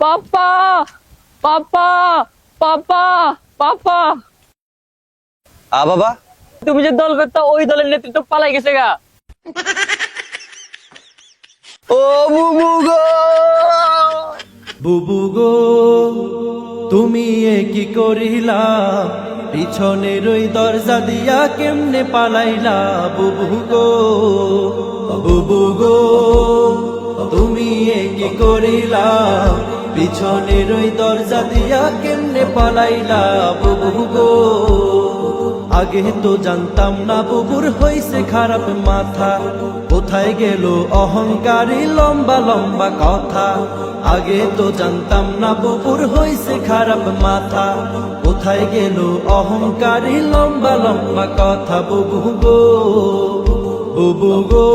পাপা পাপা পাপা পাপা, বাবা, তুমি যে দল করতো ওই দলের নেতৃত্ব পালাই গেছে গা। ও বুবু গো, বুবু গো, তুমি এ কি করিলা? পিছনের ওই দরজা দিয়া কেমনে পালাইলা? বুবু গো, বুবু গো, তুমি এ কি করিলা? পিছনের ওই দরজা দিয়া কেমনে পালাইলা? বুবু গো, আগে তো জানতাম না বুবুর হইছে খারাপ মাথা। কোথায় গেল অহংকারী লম্বা লম্বা কথা? আগে তো জানতাম না বুবুর হইছে খারাপ মাথা। কোথায় গেল অহংকারী লম্বা লম্বা কথা? বুবু গো, বুবু গো,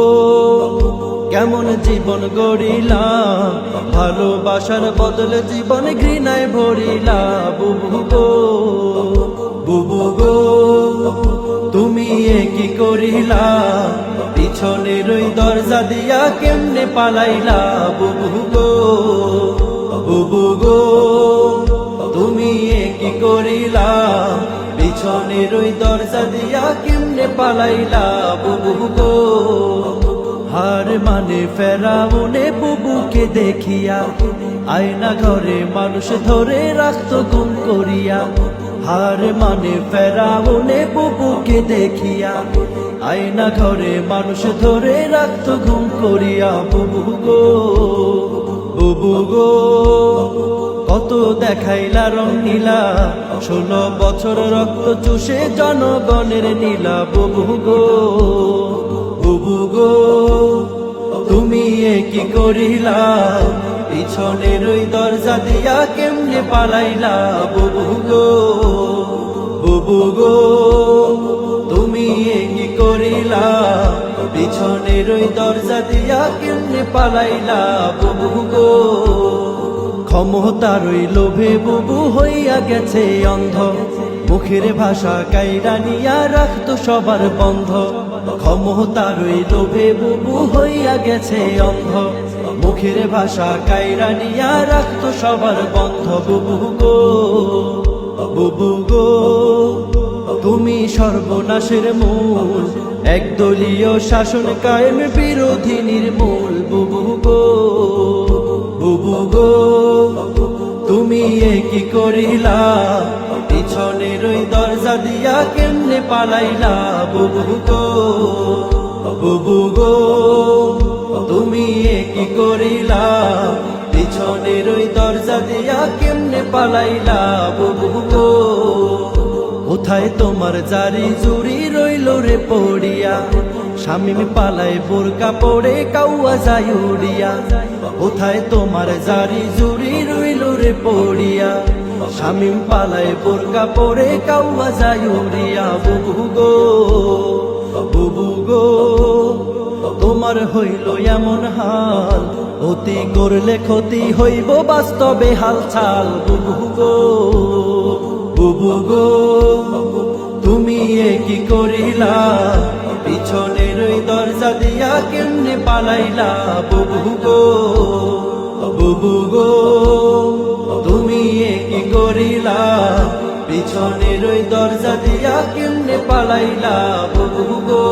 কেমন জীবন গড়িলা? ভালোবাসার বদলে জীবন ঘৃণায় ভরিলা। বুবু গো, বুবু গো, তুমি এ কি করিলা? পিছনের ওই দরজা দিয়া কেমনে পালাইলা? বুবু গো, বুবু গো, তুমি এ কি করিলা? পিছনের ওই দরজা দিয়া কেমনে পালাইলা? বুবু গো, হার মানে ফেরাউনে বুবুকে দেখিয়া আয়না ঘরে মানুষ ধরে রাখতো গুম করিয়া। হার মানে ফেরাউনে বুবুকে দেখিয়া আয়না ঘরে মানুষ ধরে রাখতো গুম করিয়া। বুবু গো, বুবু গো, কত দেখাইলা রং নীলা, 16 বছর রক্ত চুষে জনগণের নীলা। বুবু গো, বুবু গো, তুমি এ কি করিলা? পিছনের ওই দরজা দিয়া কেমনে পালাইলা? বুবু গো, বুবু গো, তুমি এ কি করিলা? পিছনের ওই দরজা দিয়া কেমনে পালাইলা? বুবু গো, ক্ষমতার ওই লোভে বুবু হইয়া গেছে অন্ধ। মুখের ভাষা কাইরা নিয়া রাখতো সবার বন্ধ। ক্ষমতার ওই লোভে বুবু হইয়া গেছে অন্ধ। মুখের ভাষা কাইরা নিয়া রাখতো সবার বন্ধ। বুবু গো, বুবু গো, তুমি সর্বনাশের মূল, একদলীয় শাসন কায়েম বিরোধী নির্মূল। বুবু গো, বুবু গো, তুমি এ কি করিলা? পিছনের ওই দরজা দিয়া কেমনে পালাইলা? বুবু গো, বুবু গো, তুমি এ কি করিলা? পিছনের ওই দরজা দিয়া কেমনে পালাইলা? বুবু গো, কোথায় তোমার জারি জুরি রইল রে পড়িয়া? শামিম পালায় বোরকা পড়ে কাউয়া যায় উড়িয়া। কোথায় তোমার জারি জুরি রইল রে পড়িয়া? শামিম পালায় বোরকা পড়ে কাউয়া যায় উড়িয়া। বুবু গো, বুবু গো, তোমার হইল এমন হাল, অতি করলে ক্ষতি হইব বাস্তবে হালচাল। বুবু গো, বুবু গো, তুমি এ কি করিলা? পিছনের ওই দরজা দিয়া কেমনে পালাইলা? বুবু গো, বুবু গো, তুমি এ কি করিলা? পিছনের ওই দরজা দিয়া কেমনে পালাইলা? বুবু গো।